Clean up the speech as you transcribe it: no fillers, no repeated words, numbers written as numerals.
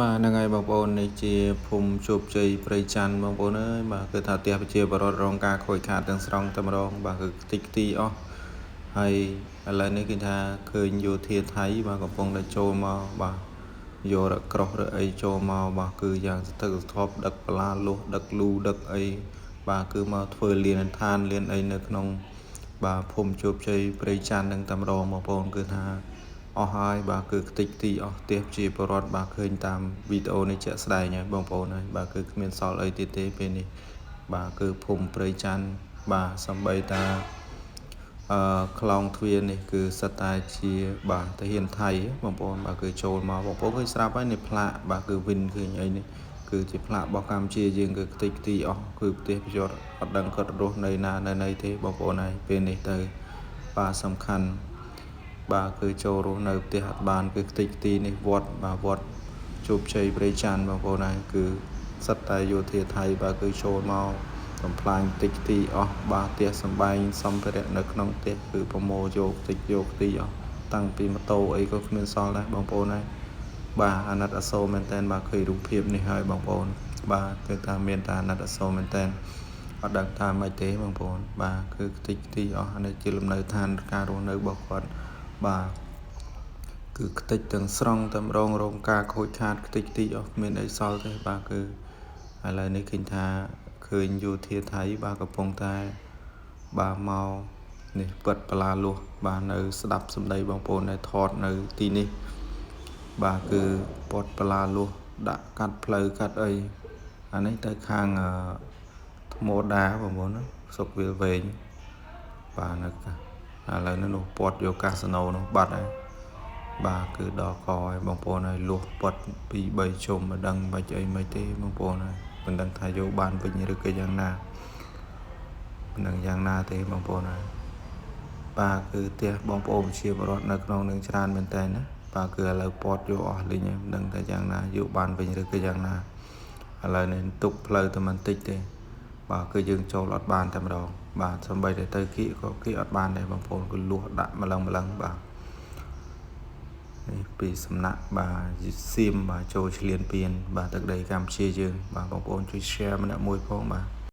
បាទហ្នឹងហើយបងប្អូននេះជាភូមិជោគជ័យព្រៃច័ន្ទបងប្អូនអើយបាទគឺថាផ្ទះប្រជាពលរដ្ឋរងការខូចខាតទាំងស្រុងតែម្ដងបាទគឺខ្ទេចខ្ទីអស់ហើយឥឡូវនេះគឺថាឃើញយោធាថៃបាទកំពុងតែចូលមកបាទយករថក្រោះឬអីចូលមកបាទគឺយ៉ាងស្ថិតស្ថបដឹកបលាលុះដឹកលូដឹកអីបាទគឺមកធ្វើលៀនឋានលៀនអីនៅក្នុងបាទភូមិជោគជ័យព្រៃច័ន្ទនឹងតែម្ដងបងប្អូនគឺថាអស់ហើយបាទគឺខ្ទេចខ្ទីអស់ផ្ទះជាពលរដ្ឋបាទឃើញតាមវីដេអូនេះជាក់ស្ដែងហើយបងប្អូនហើយបាទគឺគ្មានសល់អីទៀតទេពេលនេះបាទគឺភូមិព្រៃច័ន្ទបាទសំបីតាខ្លងទ្វារនេះគឺសិតតែជាបាទទាហានថៃបងប្អូនបាទគឺចូលមកបងប្អូនឃើញស្រាប់ហើយនេះផ្លាកបាទគឺវិនឃើញអីនេះគឺជាផ្លាករបស់កម្ពុជាយើងគឺខ្ទេចខ្ទីអស់គឺប្រទេសប្រយុទ្ធអត់ដឹងគាត់រស់នៅណានៅណីទេបងប្អូនហើយពេលនេះទៅបាទសំខាន់បាទគឺចូលរស់នៅផ្ទះអត់បានគឺខ្ទេចខ្ទីនេះវត្តបាទវត្តជោគជ័យព្រៃច័ន្ទបងប្អូនហើយគឺសិតតែយោធាថៃបាទគឺចូលមកកំប្លាញតិចទីអស់បាទផ្ទះសម្បែងសម្ភារៈនៅក្នុងផ្ទះគឺប្រមូលយកតិចយកទីអស់តាំងពីម៉ូតូអីក៏គ្មានសល់ដែរបងប្អូនហើយបាទអាណិតអាសូរមែនតើបាទឃើញរូបភាពនេះហើយបងប្អូនបាទគឺថាមានតែអាណិតអាសូរមែនតើអត់ដឹងថាម៉េចទេបងប្អូនបាទគឺខ្ទេចខ្ទីអស់នេះជាលំនៅឋានការរស់នៅរបស់គាត់បាទគឺខ្ទេចទាំងស្រុងតែម្ដងរងការខូចខាតខ្ទេចខ្ទីអស់គ្មានអីសល់ទេបាទគឺឥឡូវនេះឃើញថាឃើញយោធាថៃបាទកំពុងតែបាទមកនេះពិតបលាលុះបាទនៅស្ដាប់សម្ដីបងប្អូនដែលថតនៅទីនេះបាទគឺពតបលាលុះដាក់កាត់ផ្លូវកាត់អីអានេះទៅខាងថ្មដាបងប្អូនណាសុកវាលវែងបាទនៅឥឡូវនេះនោះពតយកកាស៊ីណូនោះបាត់ហើយបាទគឺដល់កហើយបងប្អូនហើយលុះពត2 3ជុំមិនដឹងមិនអីមិនទេបងប្អូនហើយមិនដឹងថាយកបានវិញឬក៏យ៉ាងណាមិនដឹងយ៉ាងណាទេបងប្អូនហើយបាទគឺផ្ទះបងប្អូនជាបរិវត្តនៅក្នុងនឹងច្រើនមែនតើណាបាទគឺឥឡូវពតយកអស់លីងមិនដឹងថាយ៉ាងណាយកបានវិញឬក៏យ៉ាងណាឥឡូវនេះទុកផ្លូវតែមិនតិចទេបាទគឺយើងចូលអត់បានតែម្ដងបាទសំបីតែទៅគៀកក៏គៀកអត់បានដែរបងប្អូនគឺលួសដាក់ម្លឹងបាទនេះពីសំណាក់បាទសៀមបាទចូលឆ្លៀនពៀនបាទទឹកដីកម្ពុជាយើងបាទបងប្អូនជួយ share ម្នាក់មួយផងបាទ